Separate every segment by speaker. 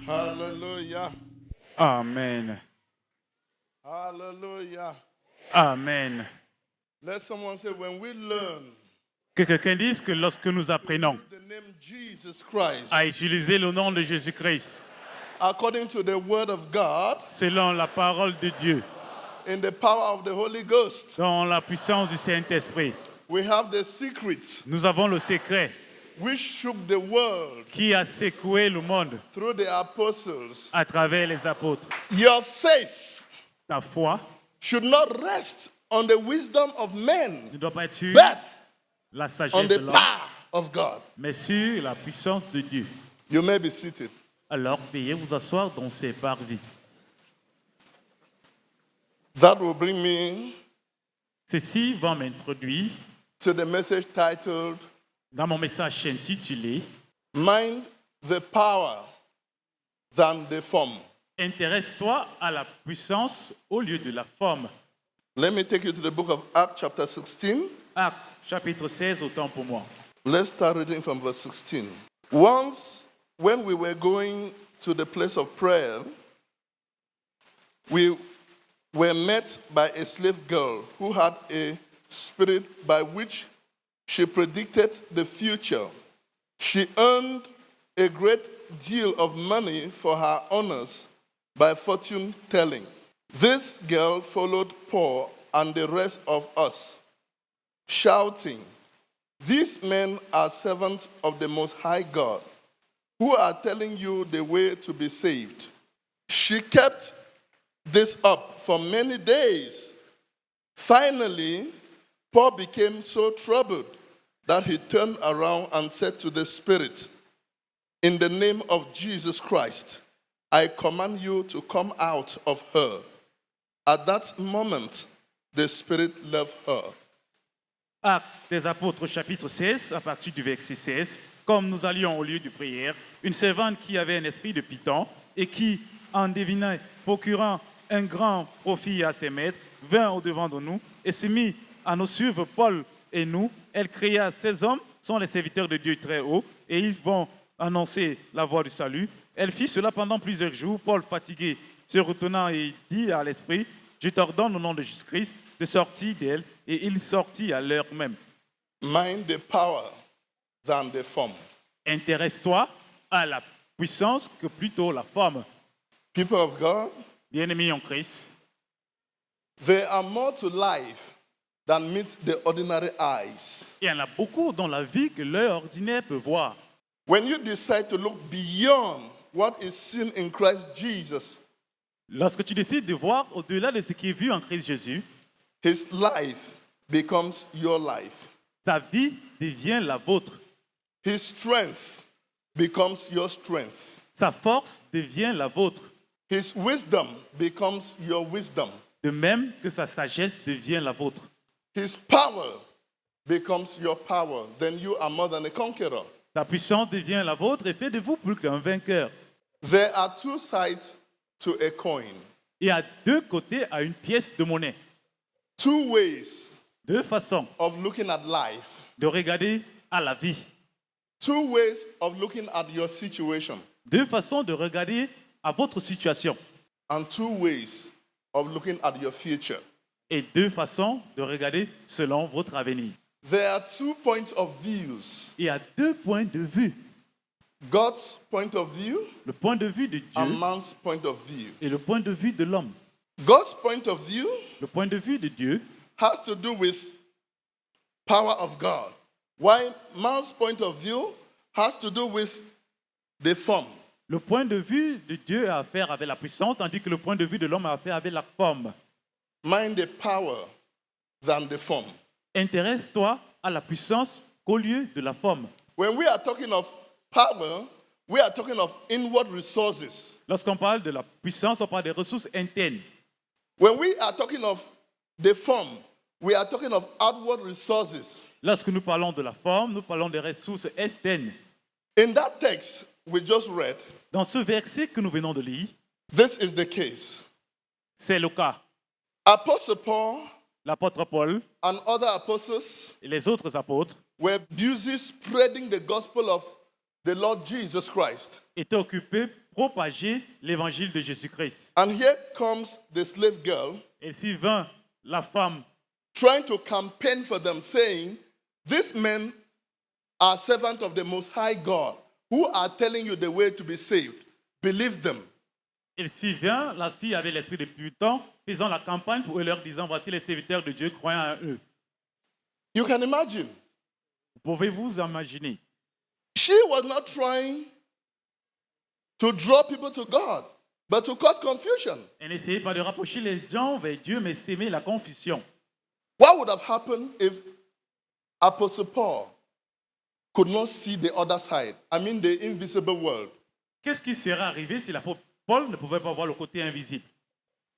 Speaker 1: Hallelujah.
Speaker 2: Amen.
Speaker 1: Hallelujah.
Speaker 2: Amen.
Speaker 1: Let someone say, when we learn
Speaker 2: Que quelqu'un dise que lorsque nous apprenons
Speaker 1: the name Jesus Christ,
Speaker 2: à utiliser le nom de Jésus-Christ,
Speaker 1: according to the word of God,
Speaker 2: selon la parole de Dieu,
Speaker 1: in the power of the Holy Ghost,
Speaker 2: dans la puissance du Saint-Esprit,
Speaker 1: we have the secret
Speaker 2: nous avons le secret
Speaker 1: which shook the world
Speaker 2: qui a secoué le monde
Speaker 1: through the apostles.
Speaker 2: à travers les apôtres.
Speaker 1: Your faith
Speaker 2: Ta foi
Speaker 1: should not rest on the wisdom of men,
Speaker 2: ne doit pas être sur
Speaker 1: but
Speaker 2: la
Speaker 1: on
Speaker 2: sagesse de
Speaker 1: the
Speaker 2: l'homme,
Speaker 1: power of God.
Speaker 2: mais sur la puissance de Dieu.
Speaker 1: You may be seated.
Speaker 2: Alors, veuillez vous asseoir dans ces parvis.
Speaker 1: That will bring me
Speaker 2: Ceci va m'introduire
Speaker 1: to the message titled,
Speaker 2: dans mon message intitulé
Speaker 1: Mind the Power Than the Form.
Speaker 2: Intéresse-toi à la puissance au lieu de la forme.
Speaker 1: Let me take you to the book of Acts chapter 16.
Speaker 2: Actes, chapitre 16, autant pour moi.
Speaker 1: Let's start reading from verse 16. Once, when we were going to the place of prayer, we were met by a slave girl who had a spirit by which she predicted the future. She earned a great deal of money for her honors by fortune telling. This girl followed Paul and the rest of us, shouting, "These men are servants of the Most High God, who are telling you the way to be saved." She kept this up for many days. Finally, Paul became so troubled that he turned around and said to the spirit, "In the name of Jesus Christ, I command you to come out of her." At that moment, the spirit left her.
Speaker 2: Actes des apôtres, chapitre 16, à partir du verset 16. Comme nous allions au lieu de prière, une servante qui avait un esprit de Python et qui, en devinant, procurant un grand profit à ses maîtres, vint au-devant de nous et se mit à nous suivre, Paul et nous. Elle cria, "Ces hommes sont les serviteurs de Dieu très haut et ils vont annoncer la voie du salut." Elle fit cela pendant plusieurs jours. Paul, fatigué, se retournant et dit à l'esprit, "Je t'ordonne au nom de Jésus-Christ de sortir d'elle." Et il sortit à l'heure même.
Speaker 1: Mind the power than the form.
Speaker 2: Intéresse-toi à la puissance que plutôt la forme.
Speaker 1: People of God,
Speaker 2: Bien-aimés en Christ,
Speaker 1: there are more to life than meet the ordinary eyes.
Speaker 2: il y en a beaucoup dans la vie que l'œil ordinaire peut voir.
Speaker 1: When you decide to look beyond what is seen in Christ Jesus,
Speaker 2: Lorsque tu décides de voir au-delà de ce qui est vu en Christ Jésus,
Speaker 1: his life becomes your life.
Speaker 2: ta vie devient la vôtre.
Speaker 1: His strength becomes your strength.
Speaker 2: Sa force devient la vôtre.
Speaker 1: His wisdom becomes your wisdom.
Speaker 2: De même que sa sagesse devient la vôtre.
Speaker 1: His power becomes your power. Then you are more than a conqueror.
Speaker 2: Ta puissance devient la vôtre et fait de vous plus qu'un vainqueur.
Speaker 1: There are two sides to a coin.
Speaker 2: Il y a deux côtés à une pièce de monnaie.
Speaker 1: Two ways
Speaker 2: Deux façons
Speaker 1: of looking at life.
Speaker 2: de regarder à la vie.
Speaker 1: Two ways of looking at your situation.
Speaker 2: Deux façons de regarder à votre situation.
Speaker 1: And two ways of looking at your future.
Speaker 2: Et deux façons de regarder selon votre avenir.
Speaker 1: There are 2 points of views.
Speaker 2: Il y a deux points de vue.
Speaker 1: God's point of view
Speaker 2: Le point de vue de
Speaker 1: and
Speaker 2: Dieu
Speaker 1: man's point of view.
Speaker 2: et le point de vue de l'homme.
Speaker 1: God's point of view
Speaker 2: Le point de vue de Dieu
Speaker 1: has to do with power of God, while man's point of view has to do with the form.
Speaker 2: Le point de vue de Dieu a à faire avec la puissance, tandis que le point de vue de l'homme a à faire avec la forme.
Speaker 1: Mind the power than the form.
Speaker 2: Intéresse-toi à la puissance qu'au lieu de la forme.
Speaker 1: When we are talking of power, we are talking of inward resources.
Speaker 2: Lorsqu'on parle de la puissance, on parle des ressources internes.
Speaker 1: When we are talking of the form, we are talking of outward resources.
Speaker 2: Lorsque nous parlons de la forme, nous parlons des ressources externes.
Speaker 1: In that text we just read,
Speaker 2: Dans ce verset que nous venons de lire,
Speaker 1: this is the case.
Speaker 2: c'est le cas.
Speaker 1: Apostle Paul
Speaker 2: L'apôtre Paul
Speaker 1: and other apostles
Speaker 2: et les autres apôtres
Speaker 1: were busy spreading the gospel of the Lord Jesus Christ.
Speaker 2: étaient occupés propager l'évangile de Jésus-Christ.
Speaker 1: And here comes the slave girl
Speaker 2: Et s'il vint la femme
Speaker 1: trying to campaign for them, saying, these men are servants of the Most High God who are telling you the way to be saved. Believe them.
Speaker 2: Et s'y vient, la fille avait l'esprit de Pluton, faisant la campagne pour eux, leur disant, voici les serviteurs de Dieu, croyant en eux.
Speaker 1: You can imagine.
Speaker 2: Pouvez-vous imaginer?
Speaker 1: She was not trying to draw people to God, but to cause confusion.
Speaker 2: Elle n'essayait pas de rapprocher les gens vers Dieu, mais s'aimer la confusion.
Speaker 1: What would have happened if Apostle Paul could not see the other side? I mean, the invisible world.
Speaker 2: Qu'est-ce qui serait arrivé si l'apôtre Paul ne pouvait pas voir le côté invisible?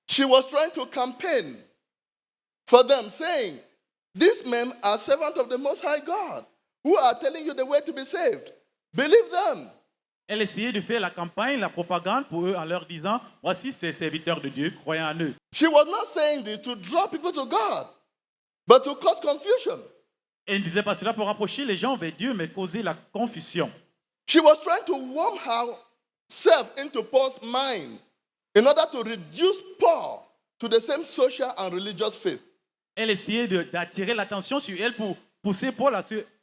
Speaker 1: She was trying to campaign for them, saying, these men are servants of the Most High God who are telling you the way to be saved. Believe them.
Speaker 2: Elle essayait de faire la campagne, la propagande pour eux en leur disant, voici ces serviteurs de Dieu, croyant en eux.
Speaker 1: She was not saying this to draw people to God, but to cause confusion.
Speaker 2: Elle ne disait pas cela pour rapprocher les gens vers Dieu, mais causer la confusion.
Speaker 1: She was trying to warm herself into Paul's mind in order to reduce Paul to the same social and religious faith.
Speaker 2: Elle essayait d'attirer l'attention sur elle pour pousser Paul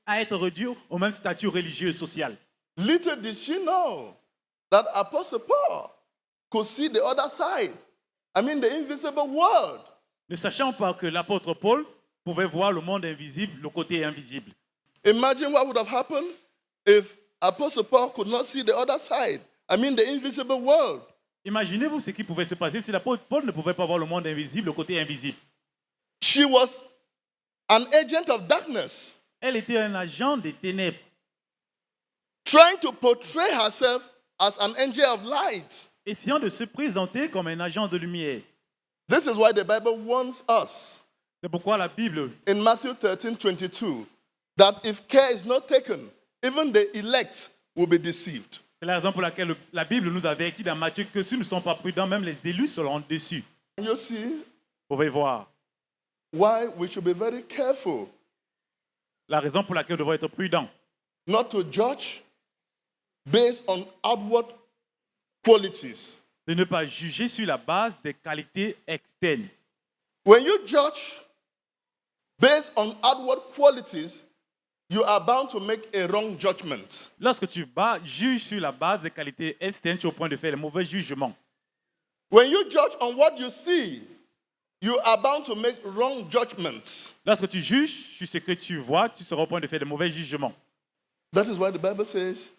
Speaker 2: à être réduit au même statut religieux et social.
Speaker 1: Little did she know that Apostle Paul could see the other side. I mean, the invisible world.
Speaker 2: Ne sachant pas que l'apôtre Paul pouvait voir le monde invisible, le côté invisible.
Speaker 1: Imagine what would have happened if Apostle Paul could not see the other side. I mean, the invisible world.
Speaker 2: Imaginez-vous ce qui pouvait se passer si l'apôtre Paul ne pouvait pas voir le monde invisible, le côté invisible.
Speaker 1: She was an agent of darkness,
Speaker 2: Elle était un agent des ténèbres,
Speaker 1: trying to portray herself as an angel of light.
Speaker 2: essayant de se présenter comme un agent de lumière.
Speaker 1: This is why the Bible warns us
Speaker 2: C'est pourquoi la Bible,
Speaker 1: in Matthew 13:22, that if care is not taken, even the elect will be deceived.
Speaker 2: c'est la raison pour laquelle la Bible nous avertit dans Matthieu que si nous ne sommes pas prudents, même les élus seront déçus.
Speaker 1: You see
Speaker 2: Vous pouvez voir
Speaker 1: why we should be very careful
Speaker 2: la raison pour laquelle nous devons être prudents.
Speaker 1: not to judge based on outward qualities.
Speaker 2: De ne pas juger sur la base des qualités externes.
Speaker 1: When you judge based on outward qualities, you are bound to make a wrong judgment.
Speaker 2: Lorsque tu juges sur la base des qualités externes, tu es au point de faire le mauvais jugement.
Speaker 1: When you judge on what you see, you are bound to make wrong judgments.
Speaker 2: Lorsque tu juges sur ce que tu vois, tu seras au point de faire de mauvais jugements.
Speaker 1: That is why the Bible says,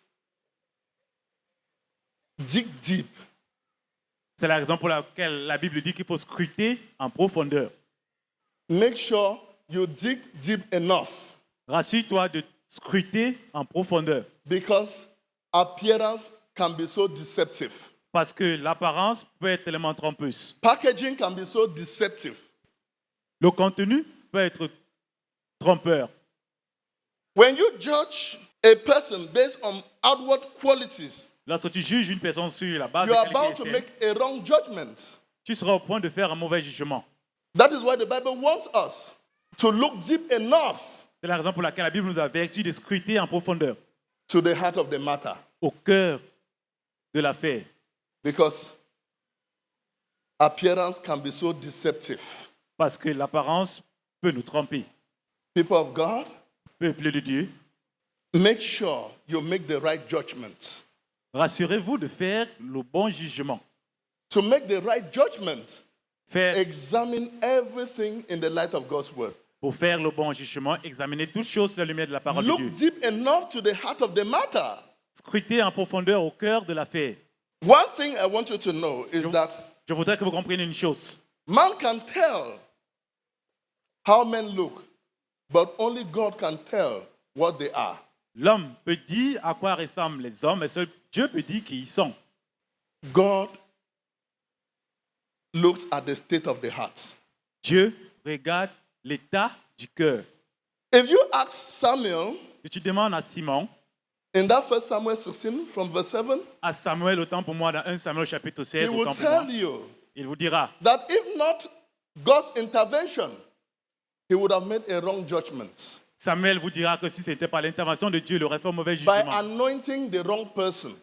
Speaker 1: dig deep.
Speaker 2: C'est la raison pour laquelle la Bible dit qu'il faut scruter en profondeur.
Speaker 1: Make sure you dig deep enough,
Speaker 2: Rassure-toi de scruter en profondeur
Speaker 1: because appearance can be so deceptive.
Speaker 2: parce que l'apparence peut être tellement trompeuse.
Speaker 1: Packaging can be so deceptive.
Speaker 2: Le contenu peut être trompeur.
Speaker 1: When you judge a person based on outward qualities,
Speaker 2: Lorsque tu juges une personne sur la base
Speaker 1: you
Speaker 2: des
Speaker 1: are bound
Speaker 2: qualités
Speaker 1: to
Speaker 2: externes,
Speaker 1: make a wrong judgment.
Speaker 2: tu seras au point de faire un mauvais jugement.
Speaker 1: That is why the Bible wants us to look deep enough
Speaker 2: C'est la raison pour laquelle la Bible nous avertit de scruter en profondeur,
Speaker 1: to the heart of the matter,
Speaker 2: au cœur de l'affaire.
Speaker 1: because appearance can be so deceptive.
Speaker 2: Parce que l'apparence peut nous tromper.
Speaker 1: People of God,
Speaker 2: Peuple de Dieu,
Speaker 1: make sure you make the right judgment.
Speaker 2: rassurez-vous de faire le bon jugement.
Speaker 1: To make the right judgment,
Speaker 2: Faire,
Speaker 1: examine everything in the light of God's word.
Speaker 2: pour faire le bon jugement, examiner toutes choses sous la lumière de la parole de
Speaker 1: Look
Speaker 2: Dieu.
Speaker 1: deep enough to the heart of the matter.
Speaker 2: Scruter en profondeur au cœur de l'affaire.
Speaker 1: One thing I want you to know is that
Speaker 2: Je voudrais que vous compreniez une chose.
Speaker 1: man can tell how men look, but only God can tell what they are.
Speaker 2: L'homme peut dire à quoi ressemblent les hommes, mais seul Dieu peut dire qui ils sont.
Speaker 1: God looks at the state of the heart.
Speaker 2: Dieu regarde l'état du cœur.
Speaker 1: If you ask Samuel
Speaker 2: Si tu demandes à Simon,
Speaker 1: in that 1 Samuel 16 from verse 7,
Speaker 2: à Samuel, autant pour moi, dans 1 Samuel chapitre
Speaker 1: he
Speaker 2: 16,
Speaker 1: will
Speaker 2: autant pour moi,
Speaker 1: tell you
Speaker 2: il vous dira
Speaker 1: that if not God's intervention, he would have made a wrong judgment
Speaker 2: Samuel vous dira que si ce n'était pas l'intervention de Dieu, il aurait fait un mauvais
Speaker 1: by
Speaker 2: jugement.
Speaker 1: anointing the wrong person.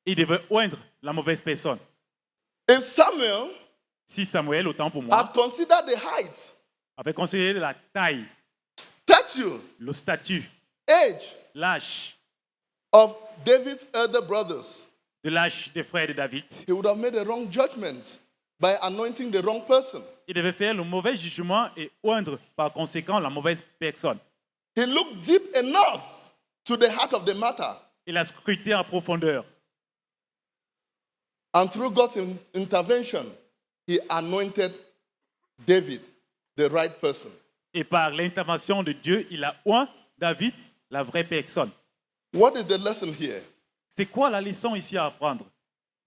Speaker 2: Il devait oindre la mauvaise personne.
Speaker 1: If Samuel
Speaker 2: Si Samuel, autant pour moi,
Speaker 1: has considered the height,
Speaker 2: avait considéré la taille,
Speaker 1: stature,
Speaker 2: le statut,
Speaker 1: age
Speaker 2: l'âge
Speaker 1: of David's elder brothers,
Speaker 2: de l'âge des frères de David,
Speaker 1: he would have made a wrong judgment by anointing the wrong person.
Speaker 2: il devait faire le mauvais jugement et oindre par conséquent la mauvaise personne.
Speaker 1: He looked deep enough to the heart of the matter.
Speaker 2: Il a scruté en profondeur.
Speaker 1: And through God's intervention, he anointed David, the right person.
Speaker 2: Et par l'intervention de Dieu, il a oint David, la vraie personne.
Speaker 1: What is the lesson here?
Speaker 2: C'est quoi la leçon ici à apprendre?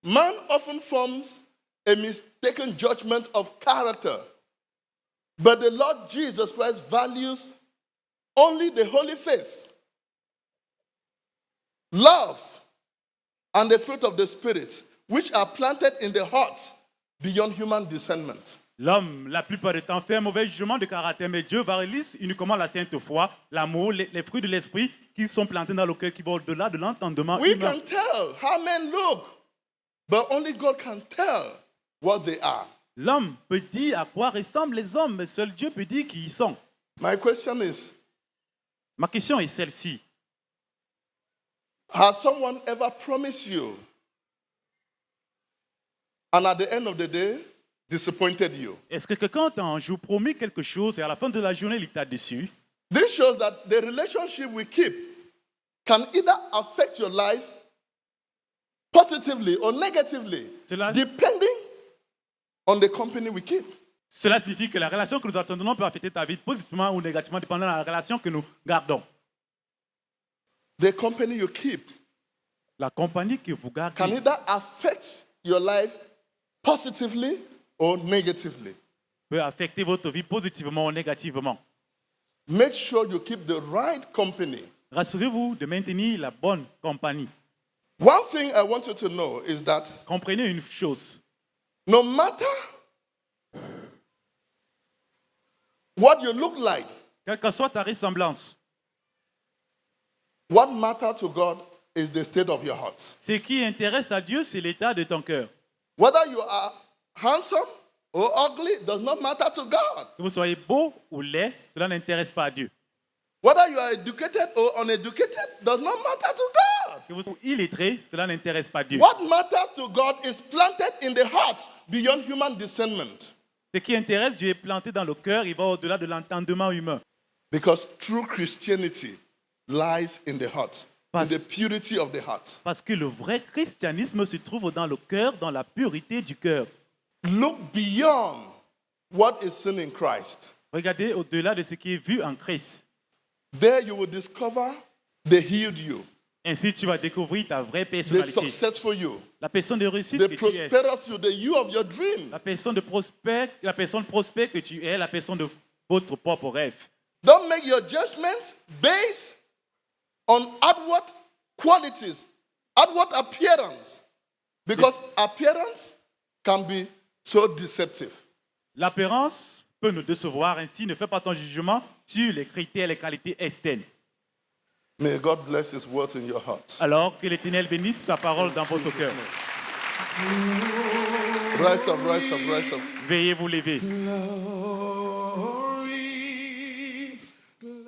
Speaker 1: Man often forms a mistaken judgment of character, but the Lord Jesus Christ values only the holy faith, love, and the fruit of the Spirit, which are planted in the heart beyond human discernment.
Speaker 2: L'homme, la plupart du temps, fait un mauvais jugement de caractère, mais Dieu valide uniquement la sainte foi, l'amour, les fruits de l'esprit qui sont plantés dans le cœur, qui vont au-delà de l'entendement
Speaker 1: We
Speaker 2: humain.
Speaker 1: can tell how men look, but only God can tell what they are.
Speaker 2: L'homme peut dire à quoi ressemblent les hommes, mais seul Dieu peut dire qui ils sont.
Speaker 1: My question is,
Speaker 2: Ma question est celle-ci.
Speaker 1: has someone ever promised you and at the end of the day disappointed you?
Speaker 2: Est-ce que quelqu'un t'a un jour promis quelque chose et à la fin de la journée, il t'a déçu?
Speaker 1: This shows that the relationship we keep can either affect your life positively or negatively,
Speaker 2: Cela-
Speaker 1: depending on the company we keep.
Speaker 2: Cela signifie que la relation que nous attendons peut affecter ta vie positivement ou négativement, dépendant de la relation que nous gardons.
Speaker 1: The company you keep
Speaker 2: La compagnie que vous
Speaker 1: can
Speaker 2: gardez
Speaker 1: either affect your life positively or negatively.
Speaker 2: peut affecter votre vie positivement ou négativement.
Speaker 1: Make sure you keep the right company.
Speaker 2: Rassurez-vous de maintenir la bonne compagnie.
Speaker 1: One thing I want you to know is that
Speaker 2: Comprenez une chose.
Speaker 1: no matter what you look like,
Speaker 2: Quelle que soit ta ressemblance,
Speaker 1: what matters to God is the state of your heart.
Speaker 2: ce qui intéresse à Dieu, c'est l'état de ton cœur.
Speaker 1: Whether you are handsome or ugly does not matter to God.
Speaker 2: Que vous soyez beau ou laid, cela n'intéresse pas à Dieu.
Speaker 1: Whether you are educated or uneducated does not matter to God.
Speaker 2: Que vous soyez illettré, cela n'intéresse pas Dieu.
Speaker 1: What matters to God is planted in the heart beyond human discernment.
Speaker 2: Ce qui intéresse Dieu est planté dans le cœur, il va au-delà de l'entendement humain.
Speaker 1: Because true Christianity lies in the heart, in
Speaker 2: Parce-
Speaker 1: the purity of the heart.
Speaker 2: Parce que le vrai christianisme se trouve dans le cœur, dans la pureté du cœur.
Speaker 1: Look beyond what is seen in Christ.
Speaker 2: Regardez au-delà de ce qui est vu en Christ.
Speaker 1: There you will discover the healed you,
Speaker 2: Ainsi, tu vas découvrir ta vraie
Speaker 1: the
Speaker 2: personnalité.
Speaker 1: successful you,
Speaker 2: La personne de réussite
Speaker 1: the
Speaker 2: que tu es.
Speaker 1: prosperous you, the you of your dream.
Speaker 2: La personne prospère que tu es, la personne de votre propre rêve.
Speaker 1: Don't make your judgment based on outward qualities, outward appearance, because appearance can be so deceptive.
Speaker 2: L'apparence peut nous décevoir, ainsi ne fais pas ton jugement sur les critères, les qualités externes.
Speaker 1: May God bless His words in your hearts.
Speaker 2: Alors que l'Éternel bénisse sa parole dans votre cœur.
Speaker 1: Rise up, rise up, rise up.
Speaker 2: Veuillez vous lever.
Speaker 1: Lord,